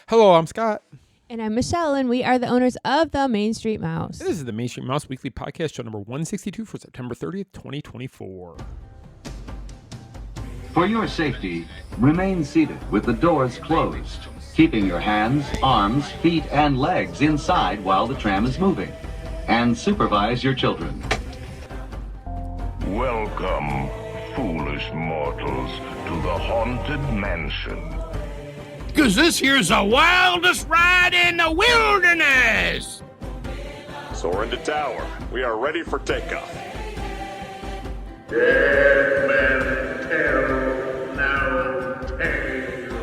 Hello, I'm Scott. And I'm Michele, and we are the owners of the Main Street Mouse. This is the Main Street Mouse Weekly Podcast, show number 162 for September 30th, 2024. For your safety, remain seated with the doors closed, keeping your hands, arms, feet, and legs inside while the tram is moving. And supervise your children. Welcome, foolish mortals, to the Haunted Mansion. 'Cause this here's the wildest ride in the wilderness! Soar into tower. We are ready for takeoff. Dead men tell no tale.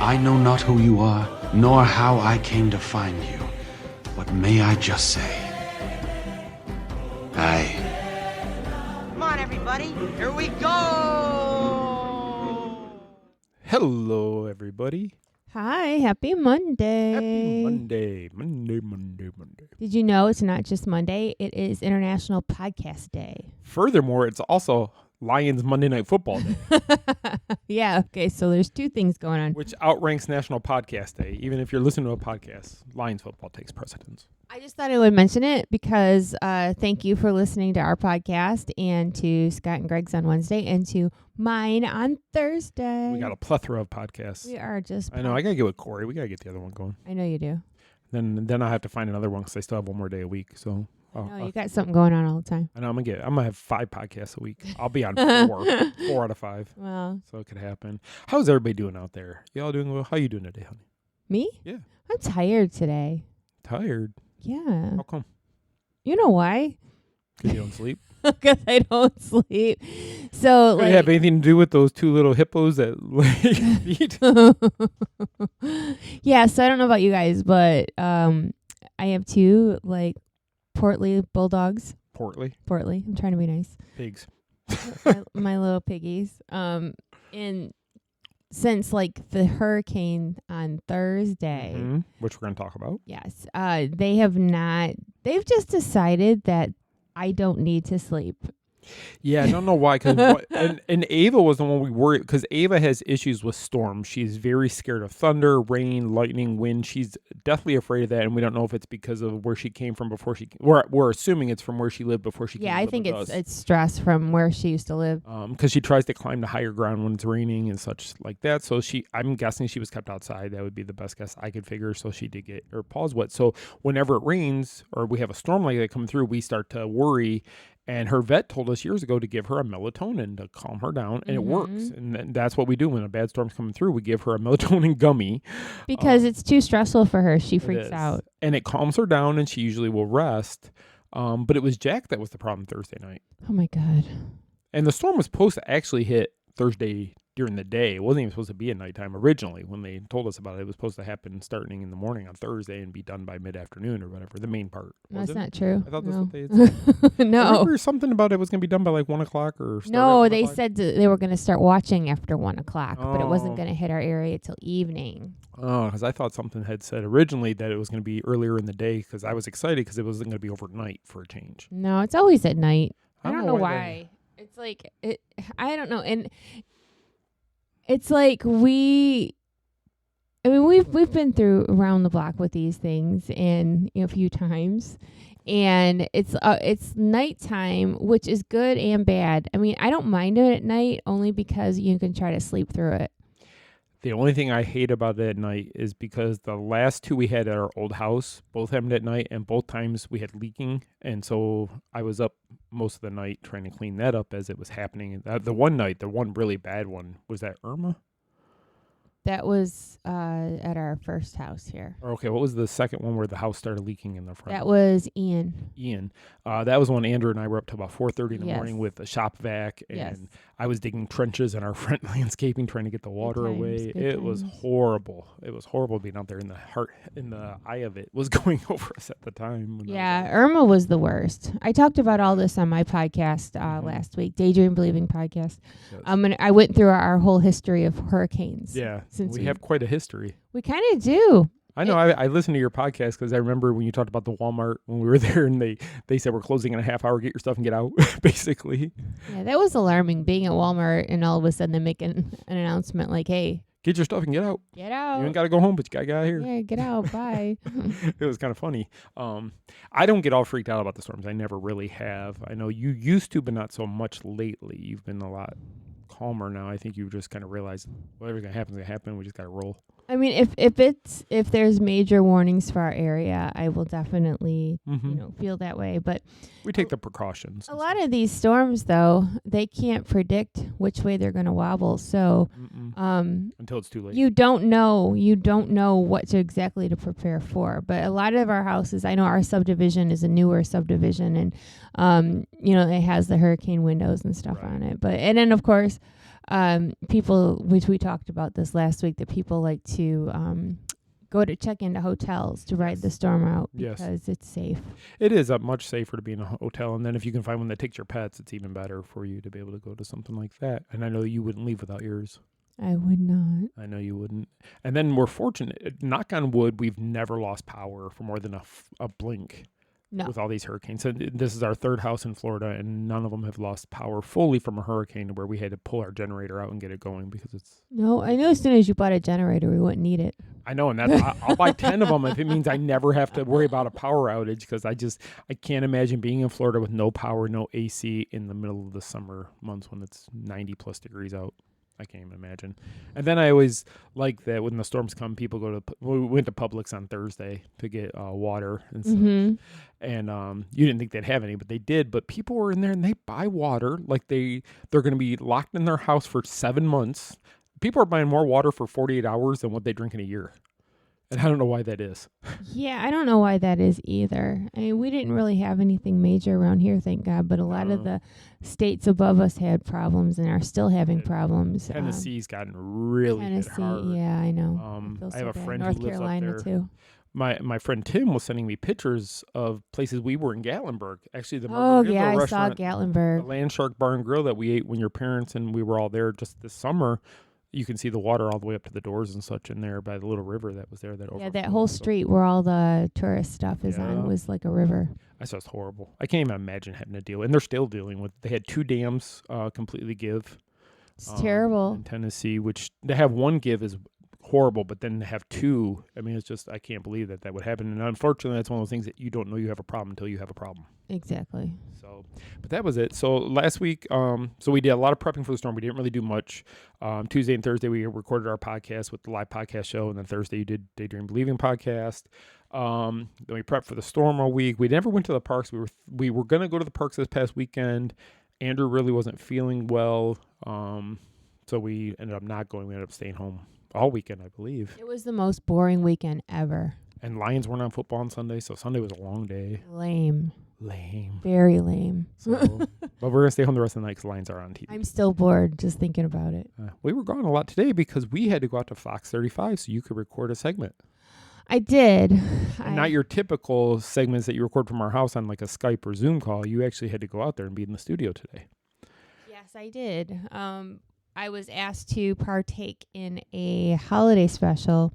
I know not who you are, nor how I came to find you. But may I just say, Come on, everybody. Here we go. Hello, everybody. Hi, happy Monday. Happy Monday. Did you know it's not just Monday? It is International Podcast Day. Furthermore, it's also Lions Monday Night Football Day, Yeah, okay, so there's two things going on. which outranks National Podcast Day. Even if you're listening to a podcast, Lions football takes precedence. I just thought I would mention it because thank you for listening to our podcast and to Scott and Greg's on Wednesday and to mine on Thursday. We got a plethora of podcasts. We are just... I know. I got to get with Corey. We got to get the other one going. I know you do. Then I have to find another one because I still have one more day a week. So No, you got something going on all the time. I know I'm gonna have 5 podcasts a week. I'll be on 4 out of 5. Well, So it could happen. How's everybody doing out there? Y'all doing well? How you doing today, honey? me? Yeah. I'm tired today. Tired. Yeah. How come? You know why? Because you don't sleep? Because I don't sleep. So, Does it have anything to do with those 2 little hippos that lay your feet? Yeah, so I don't know about you guys, but I have 2 portly bulldogs. Portly. I'm trying to be nice. Pigs. my little piggies. And since the hurricane on Thursday, Which we're going to talk about. yes, they've just decided that I don't need to sleep. Yeah, I don't know why. And Ava was the one we worried because Ava has issues with storms. She's very scared of thunder, rain, lightning, wind. She's deathly afraid of that, and we don't know if it's because of where she came from before she. We're assuming it's from where she lived before she. Yeah, came I to think live with us. it's stress from where she used to live. Because she tries to climb to higher ground when it's raining and such like that. So I'm guessing she was kept outside. That would be the best guess I could figure. So she did get her paws wet. So whenever it rains or we have a storm like that come through, we start to worry. And her vet told us years ago to give her a melatonin to calm her down, and it works. And that's what we do when a bad storm's coming through. We give her a melatonin gummy. Because it's too stressful for her. She freaks out. And it calms her down, and she usually will rest. But it was Jack that was the problem Thursday night. Oh, my God. And the storm was supposed to actually hit Thursday during the day. It wasn't even supposed to be at nighttime originally. When they told us about it, it was supposed to happen starting in the morning on Thursday and be done by mid-afternoon or whatever, the main part. That's not true. I thought that's No. what they had said. No. I remember something about it was going to be done by 1 o'clock or start at No, 1 they o'clock. said they were going to start watching after 1 o'clock, but it wasn't Oh. going to hit our area till evening. Oh, because I thought something had said originally that it was going to be earlier in the day because I was excited because it wasn't going to be overnight for a change. No, it's always at night. I don't know why why. It's I don't know. And it's we've been through around the block with these things and a few times, and it's nighttime, which is good and bad. I mean, I don't mind it at night only because you can try to sleep through it. The only thing I hate about it at night is because the last 2 we had at our old house both happened at night, and both times we had leaking, and so I was up most of the night trying to clean that up as it was happening. The one night, the one really bad one, was that Irma? That was at our first house here. Or okay, what was the second one where the house started leaking in the front? That was Ian. That was when Andrew and I were up till about 4:30 in the Yes. morning with a shop vac, and Yes. I was digging trenches in our front landscaping trying to get the water times, away. good It was times. horrible. It was horrible being out there in the eye of it was going over us at the time. when I was Yeah, out. Irma was the worst. I talked about all this on my podcast last week, Daydream Believing podcast. Yes. I went through our whole history of hurricanes. Yeah, since we have quite a history. We kind of do. I know. I listened to your podcast because I remember when you talked about the Walmart when we were there, and they said we're closing in a half hour. Get your stuff and get out, basically. Yeah, that was alarming. Being at Walmart and all of a sudden they make an announcement like, "Hey, Get your stuff and get out. get out! You ain't got to go home, but you got to get out of here. Yeah, get out! Bye." It was kind of funny. I don't get all freaked out about the storms. I never really have. I know you used to, but not so much lately. You've been a lot calmer now. I think you just kind of realize whatever's gonna happen is gonna happen. We just gotta roll. I mean, if there's major warnings for our area, I will definitely feel that way. But we take the precautions. A lot of these storms, though, they can't predict which way they're going to wobble. So until it's too late, you don't know what exactly to prepare for. But a lot of our houses, I know our subdivision is a newer subdivision, and it has the hurricane windows and stuff on it. And then of course. People, which we talked about this last week, that people like to go to check into hotels to ride the storm out because it's safe. It is much safer to be in a hotel, and then if you can find one that takes your pets, it's even better for you to be able to go to something like that. And I know you wouldn't leave without yours. I would not. I know you wouldn't. And then we're fortunate, knock on wood, we've never lost power for more than a blink. No. With all these hurricanes. So this is our third house in Florida, and none of them have lost power fully from a hurricane where we had to pull our generator out and get it going because it's... No, I know as soon as you bought a generator, we wouldn't need it. I know, and I'll buy 10 of them if it means I never have to worry about a power outage, because I can't imagine being in Florida with no power, no AC in the middle of the summer months when it's 90 plus degrees out. I can't even imagine. And then I always like that when the storms come, people we went to Publix on Thursday to get water and stuff. And you didn't think they'd have any, but they did. But people were in there and they buy water like they're going to be locked in their house for 7 months. People are buying more water for 48 hours than what they drink in a year. And I don't know why that is. Yeah, I don't know why that is either. I mean, we didn't really have anything major around here, thank God. But a lot of the states above us had problems and are still having problems. Tennessee's gotten really hit hard. Yeah, I know. I have a friend North who lives Carolina up there. too. My friend Tim was sending me pictures of places we were in Gatlinburg. Actually, the I restaurant, saw Gatlinburg. the Land Shark Bar and Grill that we ate when your parents and we were all there just this summer. You can see the water all the way up to the doors and such in there by the little river that was there. That whole street where all the tourist stuff is on was like a river. That's just horrible. I can't even imagine having to deal. And they're still dealing with. They had 2 dams completely give. It's terrible. In Tennessee, which to have one give is horrible, but then to have 2, I mean, it's just, I can't believe that would happen. And unfortunately, that's one of those things that you don't know you have a problem until you have a problem. Exactly. So, but that was it. So last week, so we did a lot of prepping for the storm. We didn't really do much. Tuesday and Thursday, we recorded our podcast with the live podcast show. And then Thursday, you did Daydream Believing podcast. Then we prepped for the storm all week. We never went to the parks. We were going to go to the parks this past weekend. Andrew really wasn't feeling well. So we ended up not going. We ended up staying home all weekend, I believe. It was the most boring weekend ever. And Lions weren't on football on Sunday, so Sunday was a long day. Lame. Very lame. So, but we're going to stay home the rest of the night because Lions are on TV. I'm still bored just thinking about it. We were gone a lot today because we had to go out to Fox 35 so you could record a segment. I did. Not your typical segments that you record from our house on like a Skype or Zoom call. You actually had to go out there and be in the studio today. Yes, I did. I was asked to partake in a holiday special,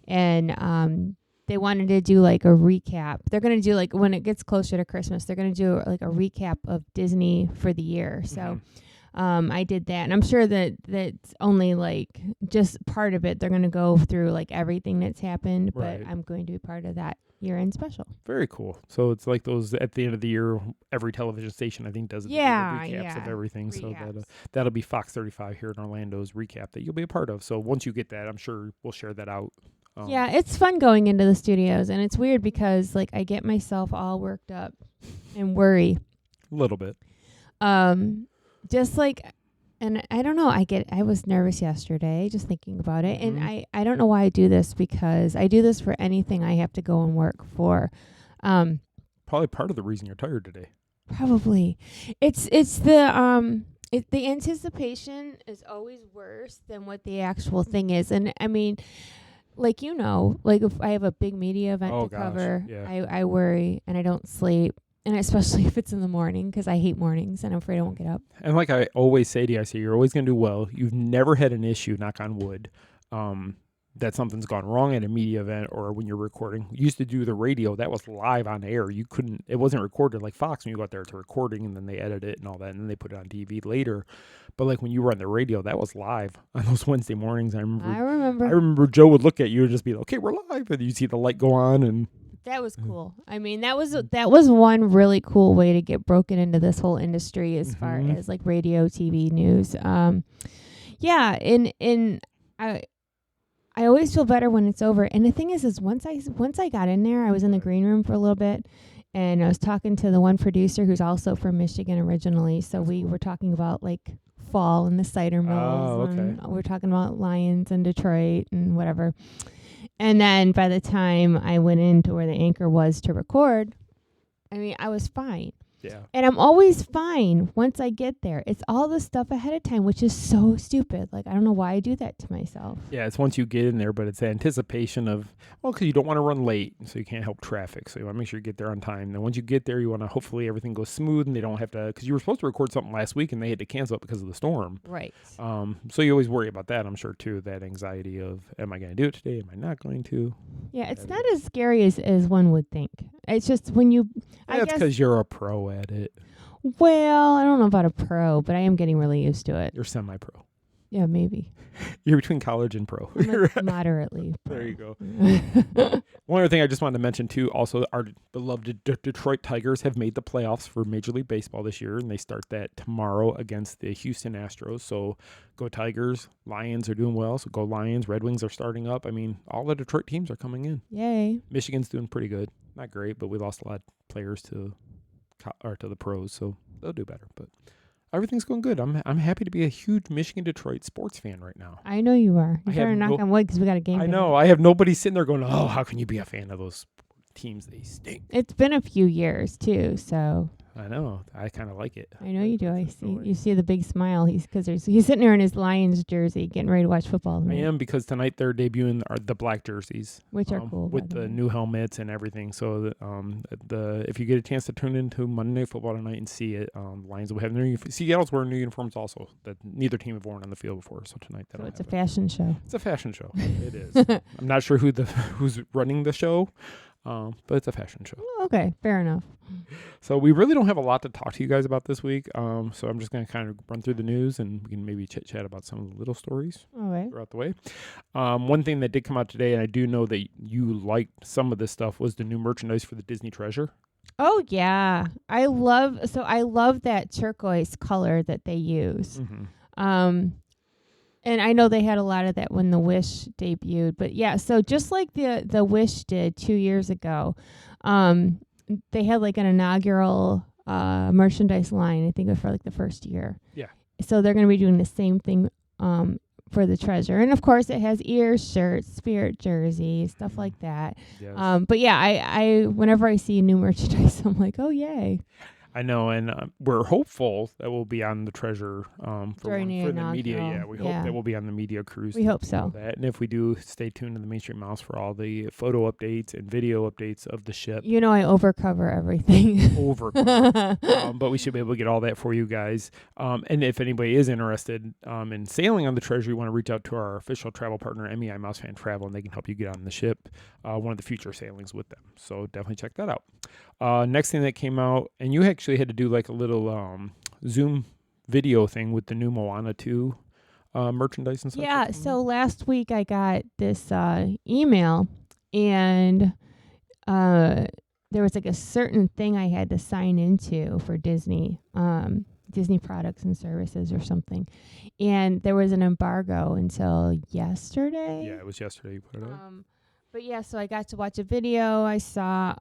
and they wanted to do like a recap. They're going to do like when it gets closer to Christmas, they're going to do like a recap of Disney for the year. So I did that, and I'm sure that's only like just part of it. They're going to go through like everything that's happened, but I'm going to be part of that year-end special. Very cool. So it's like those at the end of the year, every television station I think does recaps of everything. Recaps. So that'll be Fox 35 here in Orlando's recap that you'll be a part of. So once you get that, I'm sure we'll share that out. Yeah, it's fun going into the studios, and it's weird because like I get myself all worked up and worry a little bit. Just like, and I don't know, I was nervous yesterday just thinking about it. And I don't know why I do this, because I do this for anything I have to go and work for. Probably part of the reason you're tired today. Probably. It's the anticipation is always worse than what the actual thing is. And I mean, like, like if I have a big media event to cover, I worry and I don't sleep. And especially if it's in the morning, because I hate mornings and I'm afraid I won't get up. And like I always say to you, I say, you're always going to do well. You've never had an issue, knock on wood, that something's gone wrong at a media event or when you're recording. You used to do the radio, that was live on air. It wasn't recorded like Fox when you go out there. It's a recording and then they edit it and all that and then they put it on TV later. But like when you were on the radio, that was live on those Wednesday mornings. I remember Joe would look at you and just be like, okay, we're live. And you see the light go on and that was cool. I mean, that was one really cool way to get broken into this whole industry as far as like radio, TV, news. Yeah, and I always feel better when it's over. And the thing is once I got in there, I was in the green room for a little bit, and I was talking to the one producer who's also from Michigan originally. So we were talking about like fall and the cider mills. Oh, okay. And we're talking about Lions and Detroit and whatever. And then by the time I went into where the anchor was to record, I mean, I was fine. Yeah. And I'm always fine once I get there. It's all the stuff ahead of time, which is so stupid. Like, I don't know why I do that to myself. Yeah, it's once you get in there, but it's the anticipation of, because you don't want to run late, so you can't help traffic. So you want to make sure you get there on time. Then once you get there, you want to hopefully everything goes smooth and they don't have to, because you were supposed to record something last week and they had to cancel it because of the storm. Right. So you always worry about that, I'm sure, too, that anxiety of, am I going to do it today? Am I not going to? Yeah, it's not as scary as one would think. It's just when you... That's because you're a pro at it. Well, I don't know about a pro, but I am getting really used to it. You're semi-pro. Yeah, maybe. You're between college and pro. Moderately. Pro. There you go. One other thing I just wanted to mention, too, also our beloved Detroit Tigers have made the playoffs for Major League Baseball this year, and they start that tomorrow against the Houston Astros. So go Tigers. Lions are doing well, so go Lions. Red Wings are starting up. I mean, all the Detroit teams are coming in. Yay. Michigan's doing pretty good. Not great, but we lost a lot of players to the pros, so they'll do better. But everything's going good. I'm happy to be a huge Michigan-Detroit sports fan right now. I know you are. You better knock on wood because we got a game. I know. I have nobody sitting there going, oh, how can you be a fan of those teams? They stink. It's been a few years, too, so... I know. I kind of like it. I know you do. You see the big smile. He's sitting there in his Lions jersey getting ready to watch football tonight. I am, because tonight they're debuting the black jerseys. Which are cool. With the new helmets and everything. So if you get a chance to tune into Monday Night Football tonight and see it, Lions will have new Seattle's wearing new uniforms also that neither team have worn on the field before. So tonight so it's a fashion show. It's a fashion show. It is. I'm not sure who's running the show. But it's a fashion show. Okay, fair enough. So we really don't have a lot to talk to you guys about this week. So I'm just going to kind of run through the news and we can maybe chat about some of the little stories throughout the way. One thing that did come out today, and I do know that you liked some of this stuff, was the new merchandise for the Disney Treasure. Oh yeah, I love that turquoise color that they use. Mm-hmm. And I know they had a lot of that when the Wish debuted. But yeah, so just like the Wish did 2 years ago, they had like an inaugural merchandise line. I think it was for like the first year. Yeah. So they're going to be doing the same thing for the Treasure. And of course it has ears, shirts, Spirit jerseys, stuff like that. Yes. But yeah, I whenever I see new merchandise, I'm like, oh, yay. I know, and we're hopeful that we'll be on the Treasure for the media. Yeah, we hope that we'll be on the media cruise. We hope so. And if we do, stay tuned to the Main Street Mouse for all the photo updates and video updates of the ship. You know, I overcover everything. But we should be able to get all that for you guys. And if anybody is interested in sailing on the Treasure, you want to reach out to our official travel partner, MEI Mouse Fan Travel, and they can help you get on the ship, one of the future sailings with them. So definitely check that out. Next thing that came out, and you actually had to do like a little Zoom video thing with the new Moana 2 merchandise and stuff. Yeah, so last week I got this email, and there was like a certain thing I had to sign into for Disney products and services or something. And there was an embargo until yesterday. Yeah, it was yesterday you put it up. But yeah, so I got to watch a video. I saw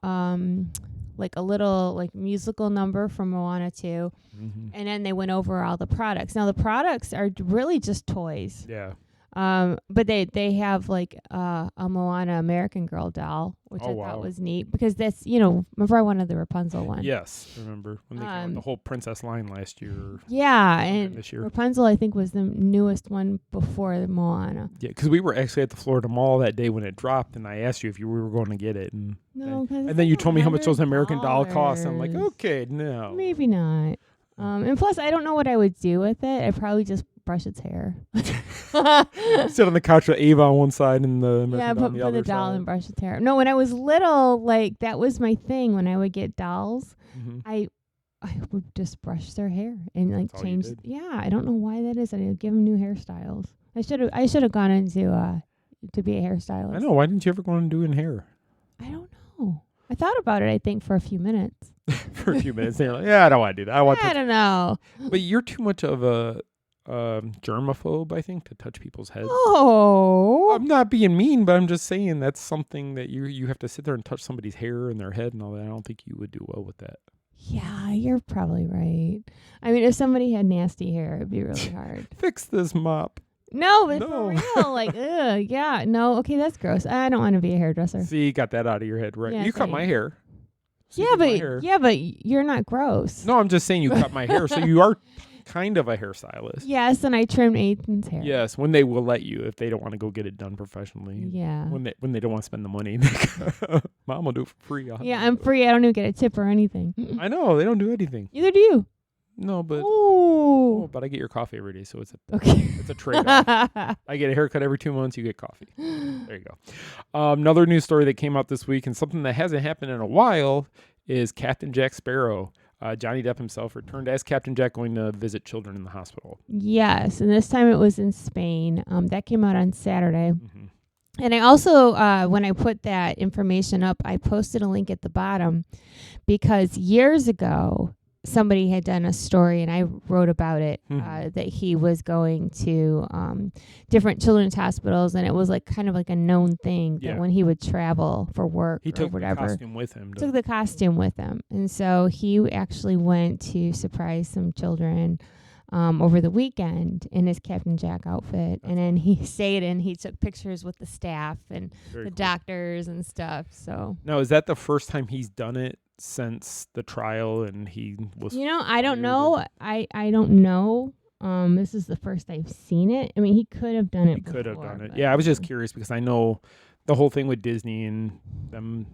like a little like musical number from Moana 2. Mm-hmm. And then they went over all the products. Now the products are really just toys. Yeah. But they have like a Moana American Girl doll, which I thought was neat because that's, remember I wanted the Rapunzel one. Yes, remember when they came out the whole princess line last year. Yeah, and this year. Rapunzel I think was the newest one before the Moana. Yeah, because we were actually at the Florida Mall that day when it dropped, and I asked you if we were going to get it, and then you told me how much those American doll cost. I'm like, okay, no, maybe not. And plus, I don't know what I would do with it. I probably just brush its hair. Sit on the couch with Ava on one side and the Yeah, on put the other the doll side. and brush its hair. No, when I was little, like that was my thing. When I would get dolls, I would just brush their hair and like That's all you change. did? Yeah, I don't know why that is. I didn't give them new hairstyles. I should have gone into to be a hairstylist. I know. Why didn't you ever go and do in hair? I don't know. I thought about it. I think for a few minutes. For a few minutes, and you're like, yeah, I don't want to do that. I don't know. But you're too much of a germaphobe, I think, to touch people's heads. Oh, I'm not being mean, but I'm just saying that's something that you have to sit there and touch somebody's hair and their head and all that. I don't think you would do well with that. yeah, you're probably right. I mean, if somebody had nasty hair, it'd be really hard. Fix this mop. No, but No. for real, like, ugh, yeah, no, okay, that's gross. I don't want to be a hairdresser. See, you got that out of your head, right? Yeah, you cut my thanks. hair. So you Yeah, cut my hair. but you're not gross. No, I'm just saying you cut my hair, so you are kind of a hairstylist. Yes, and I trimmed Ethan's hair. Yes, when they will let you, if they don't want to go get it done professionally. Yeah. When they don't want to spend the money, Mom will do it for free. Yeah, I'm free. I don't even get a tip or anything. I know they don't do anything. Neither do you. No, but Ooh. but I get your coffee every day, so it's a Okay. it's a trade off. I get a haircut every 2 months. You get coffee. There you go. Another news story that came out this week, and something that hasn't happened in a while, is Captain Jack Sparrow. Johnny Depp himself returned as Captain Jack, going to visit children in the hospital. Yes, and this time it was in Spain. That came out on Saturday. And I also, when I put that information up, I posted a link at the bottom because years ago, somebody had done a story, and I wrote about it, that he was going to different children's hospitals, and it was like kind of like a known thing that when he would travel for work He or took whatever, the costume with him. took the costume with him. And so he actually went to surprise some children over the weekend in his Captain Jack outfit. And then he stayed and he took pictures with the staff and the doctors and stuff. So Now, is that the first time he's done it since the trial? And he was, I don't know. I don't know. This is the first I've seen it. I mean, he could have done it. He could have before, done it. but- Yeah, I was just curious because I know the whole thing with Disney and them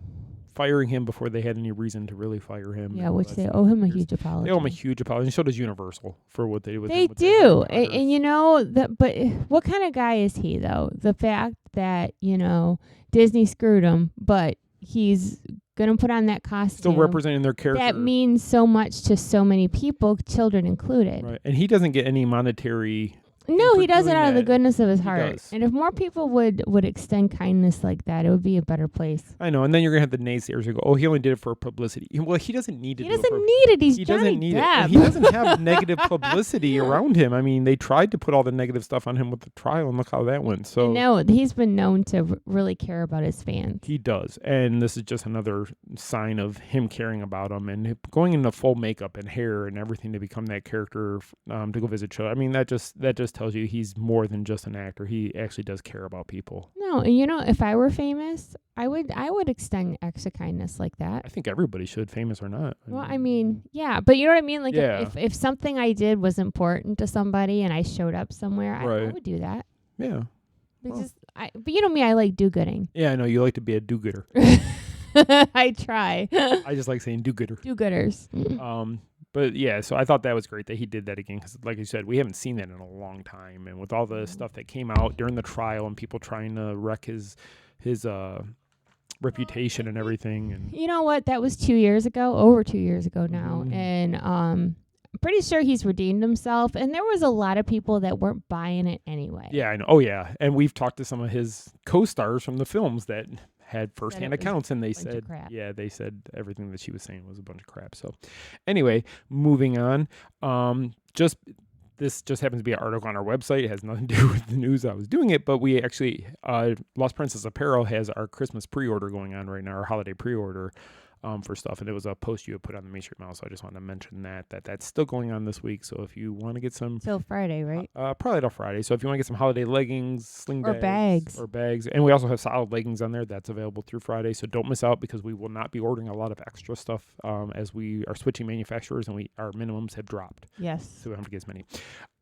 firing him before they had any reason to really fire him. Yeah, and all which that they stuff. owe him a There's- huge apology. They owe him a huge apology. And so does Universal for what they did with They him with the do. Harry And Potter. you know, but what kind of guy is he, though? The fact that, Disney screwed him, but he's going to put on that costume. Still representing their character. That means so much to so many people, children included. Right. And he doesn't get any monetary. No, for he does it doing out of the that. goodness of his He heart. does. And if more people would extend kindness like that, it would be a better place. I know. And then you're going to have the naysayers who go, oh, he only did it for publicity. Well, he doesn't need to He do it doesn't for need it. He's He Johnny doesn't need it. Depp. And he doesn't have negative publicity around him. I mean, they tried to put all the negative stuff on him with the trial, and look how that went. So No, he's been known to really care about his fans. he does. And this is just another sign of him caring about them and going into full makeup and hair and everything to become that character to go visit children. I mean, that just tells you he's more than just an actor. He actually does care about people. No, and if I were famous, I would extend extra kindness like that. I think everybody should, famous or not. Well, I mean, yeah, but you know what I mean? Like, Yeah. if something I did was important to somebody and I showed up somewhere, I Right. would do that. Yeah. But you know me, I like do-gooding. Yeah, I know. You like to be a do-gooder. I try. I just like saying do-gooder. Do-gooders. But yeah, so I thought that was great that he did that again because, like you said, we haven't seen that in a long time. And with all the stuff that came out during the trial and people trying to wreck his reputation and everything, and You know what? That was 2 years ago, over 2 years ago now. Mhm. And I'm pretty sure he's redeemed himself. And there was a lot of people that weren't buying it anyway. yeah, I know. Oh yeah, and we've talked to some of his co-stars from the films that had firsthand was accounts, and they a bunch of said, crap. yeah, they said everything that she was saying was a bunch of crap. So, anyway, moving on. This just happens to be an article on our website. It has nothing to do with the news I was doing it, but we actually, Lost Princess Apparel has our Christmas pre-order going on right now, our holiday pre-order for stuff. And it was a post you had put on the Main Street Mall, so I just wanted to mention that's still going on this week. So if you want to get some... Till Friday, right? Probably till Friday. So if you want to get some holiday leggings, sling Or bags. Or bags. And we also have solid leggings on there. That's available through Friday. So don't miss out because we will not be ordering a lot of extra stuff as we are switching manufacturers and our minimums have dropped. Yes. So we don't have to get as many.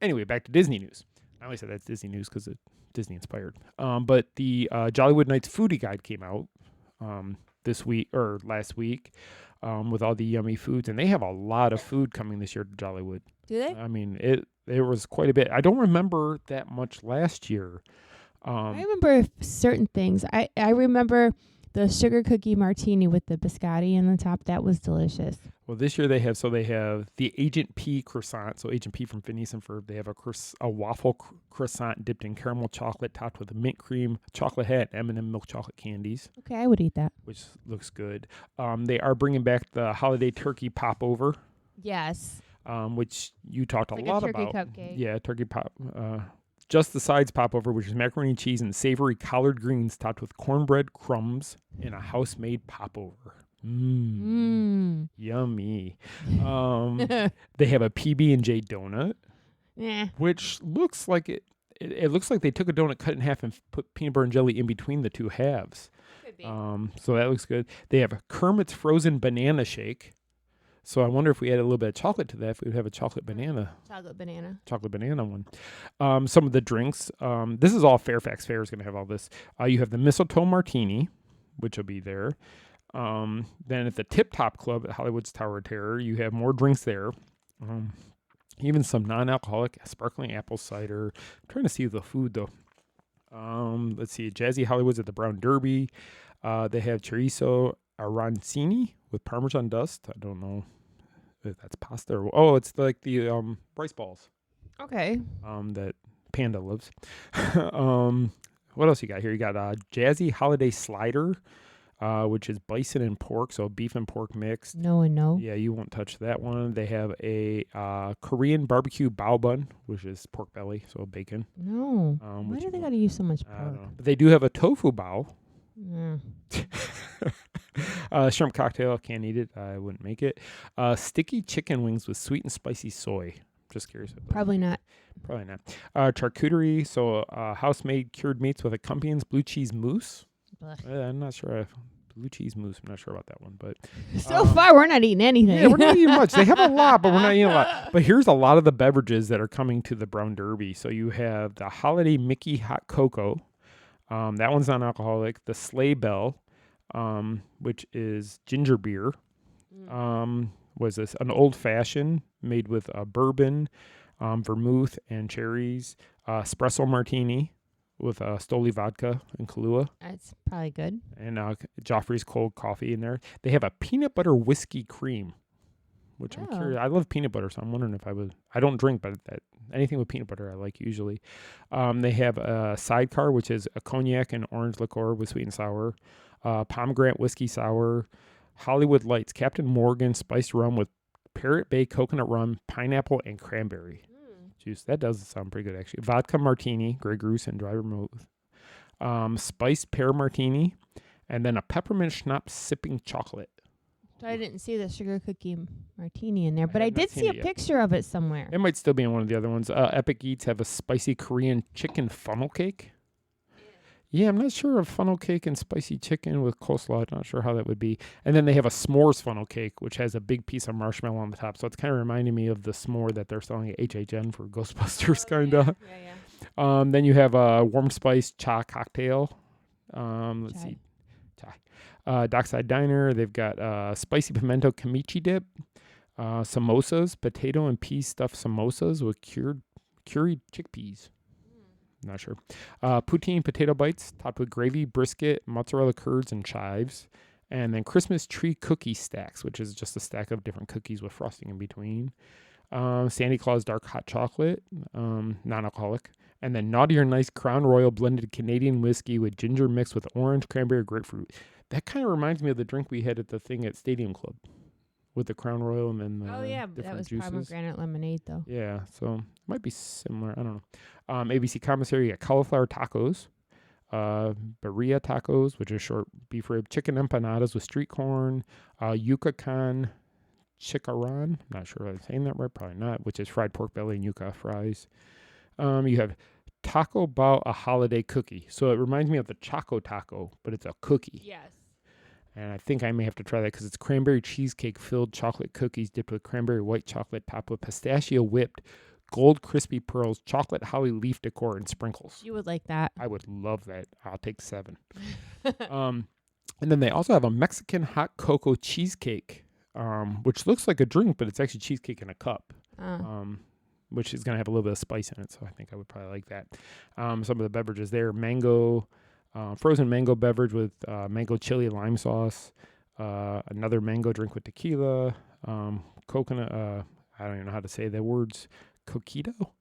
Anyway, back to Disney news. I only said that's Disney news because it's Disney inspired. But the Jollywood Nights foodie guide came out this week or last week with all the yummy foods. And they have a lot of food coming this year to Jollywood. Do they? I mean, There was quite a bit. I don't remember that much last year. I remember certain things. I remember the sugar cookie martini with the biscotti in the top. That was delicious. Well, this year they have the Agent P croissant. So Agent P from Phineas and Ferb. They have a waffle croissant dipped in caramel chocolate, topped with mint cream, chocolate hat, M&M milk chocolate candies. Okay, I would eat that. Which looks good. They are bringing back the holiday turkey popover. Yes. Which you talked a lot turkey about. Cupcake. Yeah, turkey pop. Just the sides popover, which is macaroni and cheese and savory collard greens topped with cornbread crumbs in a house-made popover. Yummy. They have a PB&J donut, which looks like it looks like they took a donut, cut it in half, and put peanut butter and jelly in between the two halves. Could be. So that looks good. They have a Kermit's frozen banana shake. So I wonder if we add a little bit of chocolate to that, if we would have a chocolate banana one. Some of the drinks. This is all Fairfax Fair is going to have all this. You have the mistletoe martini, which will be there. Then at the Tip Top Club at Hollywood's Tower of Terror, you have more drinks there. Even some non-alcoholic sparkling apple cider. I'm trying to see the food though. Let's see. Jazzy Hollywood's at the Brown Derby. They have chorizo arancini with Parmesan dust. I don't know if that's pasta or it's like the rice balls. Okay. That Panda loves. What else you got here? You got Jazzy Holiday Slider, which is bison and pork, so beef and pork mixed. No and no. Yeah, you won't touch that one. They have a Korean barbecue bao bun, which is pork belly, so bacon. No. Why do they got to use so much pork? I don't know. But they do have a tofu bao. Shrimp cocktail, can't eat it. I wouldn't make it. Sticky chicken wings with sweet and spicy soy. Just curious. Probably not. Charcuterie, so house-made cured meats with accompaniments, blue cheese mousse. I'm not sure. Blue cheese mousse. I'm not sure about that one, but so far we're not eating anything. Yeah, we're not eating much. They have a lot, but we're not eating a lot. But here's a lot of the beverages that are coming to the Brown Derby. So you have the Holiday Mickey Hot Cocoa. That one's non-alcoholic. The Sleigh Bell, which is ginger beer. Was this an old fashioned made with bourbon, vermouth, and cherries? Espresso martini with Stoli vodka and Kahlua. That's probably good. And Joffrey's cold coffee in there. They have a peanut butter whiskey cream, which I'm curious. I love peanut butter, so I'm wondering if I don't drink, but anything with peanut butter I like usually. They have a sidecar, which is a cognac and orange liqueur with sweet and sour. Pomegranate whiskey sour. Hollywood Lights, Captain Morgan spiced rum with Parrot Bay coconut rum, pineapple, and cranberry juice. That does sound pretty good, actually. Vodka martini, Grey Goose and dry vermouth. Spiced pear martini, and then a peppermint schnapps sipping chocolate. So I didn't see the sugar cookie martini in there, but I did see a picture of it somewhere. It might still be in one of the other ones. Epic Eats have a spicy Korean chicken funnel cake. Yeah, I'm not sure of funnel cake and spicy chicken with coleslaw. I'm not sure how that would be. And then they have a s'mores funnel cake, which has a big piece of marshmallow on the top. So it's kind of reminding me of the s'more that they're selling at HHN for Ghostbusters, kind of. Yeah. Then you have a warm spice cha cocktail. Let's see. Chai. Dockside Diner. They've got spicy pimento kimchi dip. Samosas, potato and pea stuffed samosas with curried chickpeas. Not sure. Poutine potato bites topped with gravy, brisket, mozzarella curds, and chives. And then Christmas tree cookie stacks, which is just a stack of different cookies with frosting in between. Santa Claus dark hot chocolate, non-alcoholic. And then Naughty or Nice Crown Royal blended Canadian whiskey with ginger mixed with orange, cranberry, grapefruit. That kind of reminds me of the drink we had at the thing at Stadium Club. With the Crown Royal and then but that was juices. pomegranate lemonade though. Yeah, so it might be similar. I don't know. ABC commissary, you got cauliflower tacos, birria tacos, which is short beef rib, chicken empanadas with street corn, yucacan chicharron. Not sure if I'm saying that right, probably not. Which is fried pork belly and yuca fries. You have taco bao, a holiday cookie. So it reminds me of the Choco Taco, but it's a cookie. Yes. And I think I may have to try that because it's cranberry cheesecake filled chocolate cookies dipped with cranberry white chocolate topped with pistachio whipped, gold crispy pearls, chocolate holly leaf decor, and sprinkles. You would like that. I would love that. I'll take 7. And then they also have a Mexican hot cocoa cheesecake, which looks like a drink, but it's actually cheesecake in a cup. which is going to have a little bit of spice in it. So I think I would probably like that. Some of the beverages there, mango, frozen mango beverage with mango chili lime sauce, another mango drink with tequila, coconut, I don't even know how to say the words, coquito,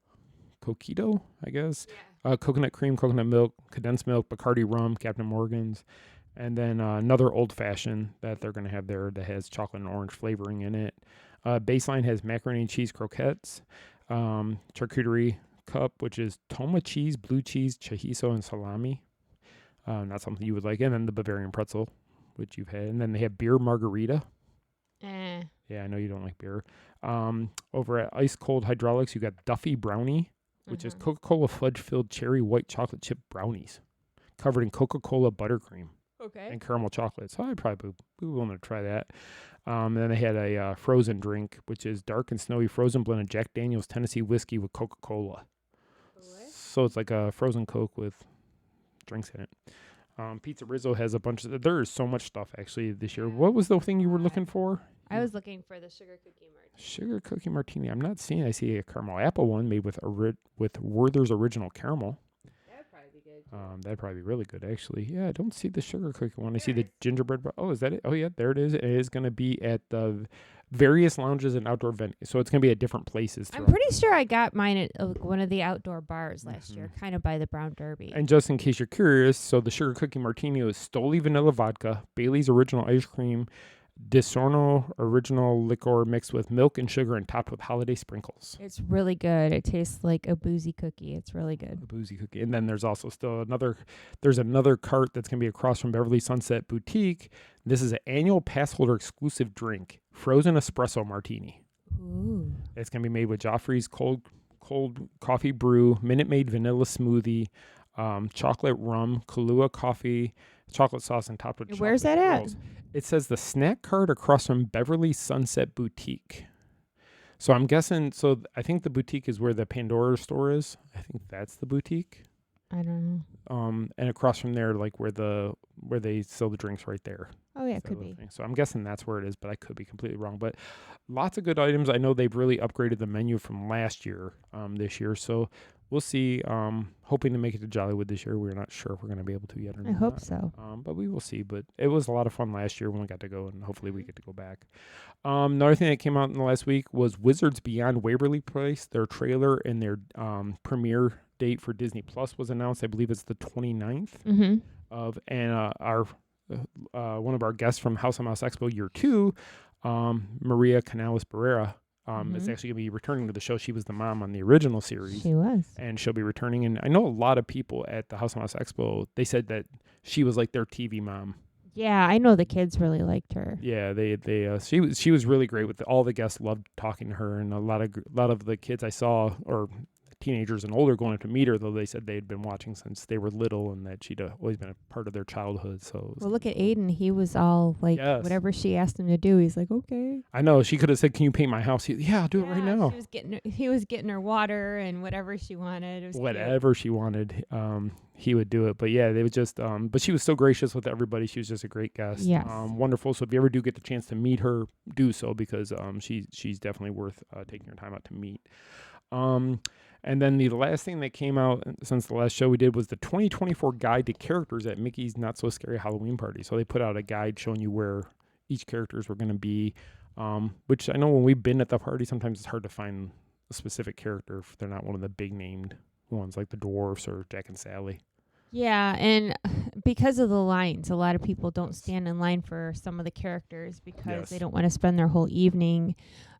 I guess. Yeah. Coconut cream, coconut milk, condensed milk, Bacardi rum, Captain Morgan's. And then another old-fashioned that they're going to have there that has chocolate and orange flavoring in it. Baseline has macaroni and cheese croquettes, charcuterie cup, which is toma cheese, blue cheese, chorizo, and salami. Not something you would like. And then the Bavarian pretzel, which you've had. And then they have beer margarita. Yeah, I know you don't like beer. Over at Ice Cold Hydraulics, you got Duffy Brownie, which is Coca-Cola fudge-filled cherry white chocolate chip brownies covered in Coca-Cola buttercream. Okay. And caramel chocolate. So I'd probably be willing to try that. Then they had a frozen drink, which is dark and snowy frozen blend of Jack Daniel's Tennessee whiskey with Coca-Cola. So it's like a frozen Coke with drinks in it. Pizza Rizzo has a bunch of... There is so much stuff, actually, this year. What was the thing you were looking for? I was looking for the sugar cookie martini. Sugar cookie martini. I'm not seeing... I see a caramel apple one made with Werther's Original Caramel. That'd probably be really good, actually. Yeah, I don't see the sugar cookie one. I see the gingerbread. Oh, is that it? Oh, yeah, there it is. It is going to be at the various lounges and outdoor venues. So it's going to be at different places. I'm pretty sure I got mine at one of the outdoor bars last year, kind of by the Brown Derby. And just in case you're curious, so the sugar cookie martini is Stoli vanilla vodka, Bailey's original ice cream, Disorno original liquor mixed with milk and sugar and topped with holiday sprinkles. It's really good. It tastes like a boozy cookie. It's really good. A boozy cookie. And then there's also still another cart that's going to be across from Beverly Sunset Boutique. This is an annual Passholder exclusive drink, frozen espresso martini. Ooh. It's going to be made with Joffrey's cold coffee brew, Minute Maid vanilla smoothie, chocolate rum, Kahlua coffee, chocolate sauce, and topped with chocolate. Where's that rolls. At? It says the snack cart across from Beverly Sunset Boutique. So I'm guessing, I think the boutique is where the Pandora store is. I think that's the boutique. I don't know. And across from there, like where they sell the drinks right there. Oh yeah, it could be. So I'm guessing that's where it is, but I could be completely wrong. But lots of good items. I know they've really upgraded the menu from last year, this year. So we'll see. Hoping to make it to Jollywood this year. We're not sure if we're going to be able to yet or not. I hope so. But we will see. But it was a lot of fun last year when we got to go, and hopefully we get to go back. Another thing that came out in the last week was Wizards Beyond Waverly Place. Their trailer and their premiere date for Disney Plus was announced. I believe it's the 29th of, and our one of our guests from House on Mouse Expo Year 2, Maria Canales Barrera, is actually going to be returning to the show. She was the mom on the original series. She was. And she'll be returning. And I know a lot of people at the House on Mouse Expo, they said that she was like their TV mom. Yeah, I know the kids really liked her. Yeah, she was really great with all the guests loved talking to her, and a lot of the kids I saw, or teenagers and older, going up to meet her, though they said they had been watching since they were little and that she'd always been a part of their childhood. So well, look at Aiden. He was all like, whatever she asked him to do, he's like, okay. I know. She could have said, "Can you paint my house?" I'll do it right now. He was getting her water and whatever she wanted. It was whatever cute. She wanted, he would do it. But yeah, they would just. But she was so gracious with everybody. She was just a great guest. Yes. Wonderful. So if you ever do get the chance to meet her, do so, because she's definitely worth taking your time out to meet. And then the last thing that came out since the last show we did was the 2024 guide to characters at Mickey's Not So Scary Halloween Party. So they put out a guide showing you where each characters were going to be, which I know when we've been at the party, sometimes it's hard to find a specific character if they're not one of the big named ones like the Dwarfs or Jack and Sally. Yeah, and because of the lines, a lot of people don't stand in line for some of the characters because they don't want to spend their whole evening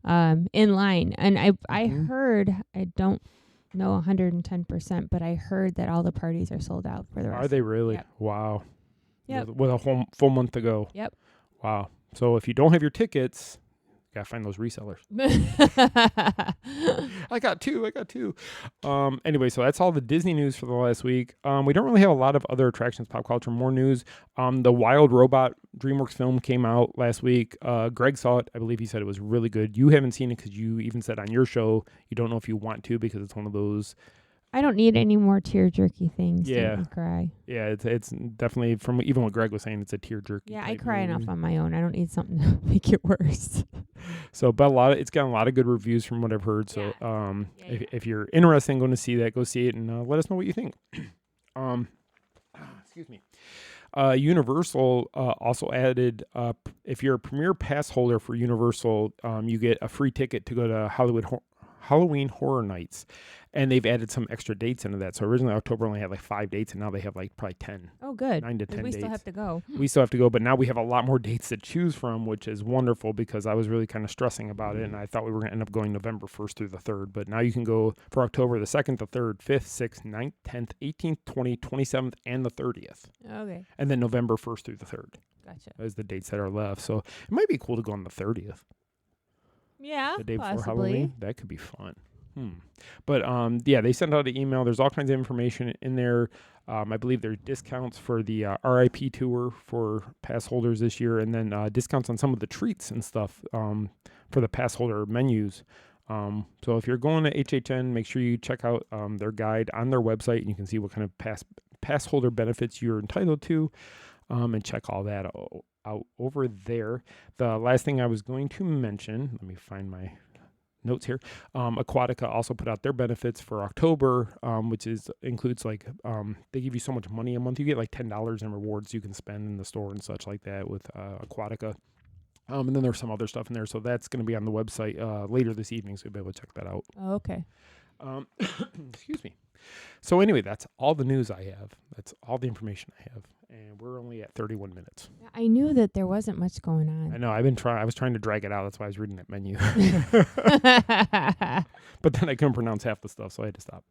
in line. And I heard, I don't know 110%, but I heard that all the parties are sold out for the rest. Are they really? Yep. Wow. Yep. With a full month to go. Yep. Wow. So if you don't have your tickets, you gotta find those resellers. I got two. Anyway, so that's all the Disney news for the last week. We don't really have a lot of other attractions, pop culture, more news. The Wild Robot Dreamworks film came out last week. Greg saw it. I believe he said it was really good. You haven't seen it because you even said on your show you don't know if you want to because it's one of those I don't need any more tear jerky things. Yeah. To make me cry. Yeah, it's definitely from even what Greg was saying. It's a tear jerky. Yeah, I type cry movie. enough on my own. I don't need something to make it worse. So, but it's gotten a lot of good reviews from what I've heard. So, if you're interested in going to see that, go see it and let us know what you think. Excuse me. Universal also added, if you're a Premier Pass holder for Universal, you get a free ticket to go to Halloween Horror Nights, and they've added some extra dates into that. So originally October only had like 5 dates, and now they have like probably 10. Oh, good. 9 to 10 we dates. still have to go. We still have to go, but now we have a lot more dates to choose from, which is wonderful because I was really kind of stressing about it, and I thought we were going to end up going November 1st through the 3rd. But now you can go for October the 2nd, the 3rd, 5th, 6th, 9th, 10th, 18th, 20th, 27th, and the 30th. Okay. And then November 1st through the 3rd. Gotcha. Those are the dates that are left. So it might be cool to go on the 30th. Yeah, The day before possibly. Halloween. That could be fun. But yeah, they sent out an email. There's all kinds of information in there. I believe there's discounts for the RIP tour for pass holders this year, and then discounts on some of the treats and stuff for the pass holder menus. So if you're going to HHN, make sure you check out their guide on their website, and you can see what kind of pass holder benefits you're entitled to, and check all that out over there. The last thing I was going to mention, let me find my notes here. Aquatica also put out their benefits for October, which includes like they give you so much money a month. You get like $10 in rewards you can spend in the store and such like that with Aquatica. And then there's some other stuff in there, so that's going to be on the website later this evening, so you'll be able to check that out. Oh, okay. Excuse me. So anyway, that's all the news I have. That's all the information I have, and we're only at 31 minutes. I knew that there wasn't much going on. I know. I was trying to drag it out. That's why I was reading that menu. But then I couldn't pronounce half the stuff, so I had to stop.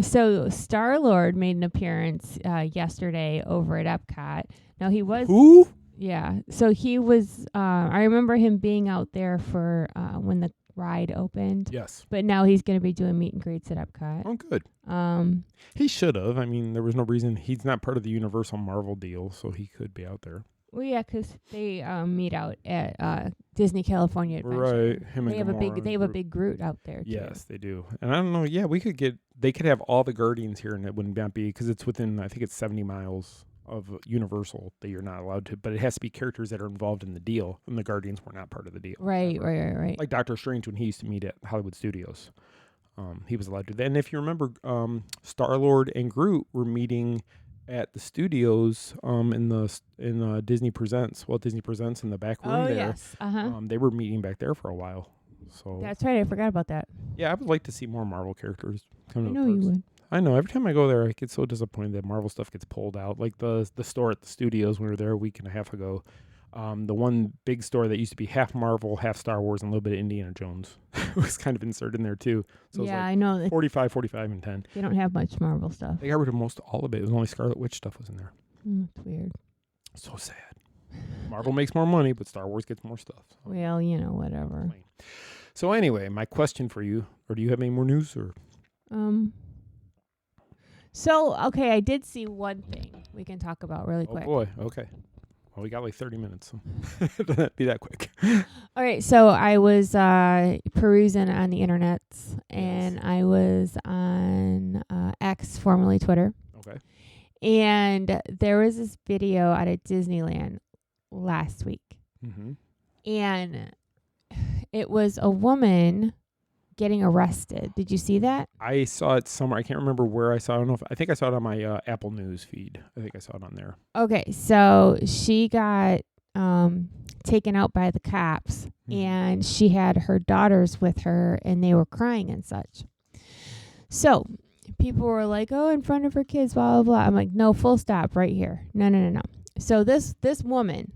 So Star-Lord made an appearance yesterday over at Epcot. Now he was Who? Yeah. So he was. I remember him being out there for when the ride opened. Yes. But now he's going to be doing meet and greets at Epcot. Oh, good. He should have. I mean, there was no reason. He's not part of the Universal Marvel deal, so he could be out there. Well, yeah, because they meet out at Disney California Adventure. Right. Him They and have Gamora they have a big Groot out there too. Yes, they do. And I don't know. Yeah, they could have all the Guardians here, and it wouldn't be because it's within. I think it's 70 miles of Universal that you're not allowed to, but it has to be characters that are involved in the deal, and the Guardians were not part of the deal. Right. Like Doctor Strange when he used to meet at Hollywood Studios, he was allowed to do that. And if you remember, Star-Lord and Groot were meeting at the studios in Disney Presents, Walt Disney Presents in the back room there. Yes. They were meeting back there for a while. So That's right. I forgot about that. yeah, I would like to see more Marvel characters come I to know the you parks. would. I know. Every time I go there, I get so disappointed that Marvel stuff gets pulled out. Like the store at the studios when we were there a week and a half ago. The one big store that used to be half Marvel, half Star Wars, and a little bit of Indiana Jones was kind of inserted in there too. So Yeah, it was I know. like 45, and 10. They don't have much Marvel stuff. They got rid of most all of it. It was only Scarlet Witch stuff was in there. It's weird. So sad. Marvel makes more money, but Star Wars gets more stuff. So. Well, whatever. So anyway, my question for you, or do you have any more news? Or So, okay, I did see one thing we can talk about really quick. Oh boy, okay. Well, we got like 30 minutes, so don't be that quick. All right, so I was perusing on the internet, and I was on X, formerly Twitter. Okay. And there was this video out at Disneyland last week. Mm-hmm. And it was a woman getting arrested. Did you see that? I saw it somewhere. I can't remember where I saw it. I don't know if, I think I saw it on my Apple News feed. I think I saw it on there. Okay, so she got taken out by the cops, and she had her daughters with her, and they were crying and such. So people were like, oh, in front of her kids, blah, blah, blah. I'm like, no, full stop right here. No. So this woman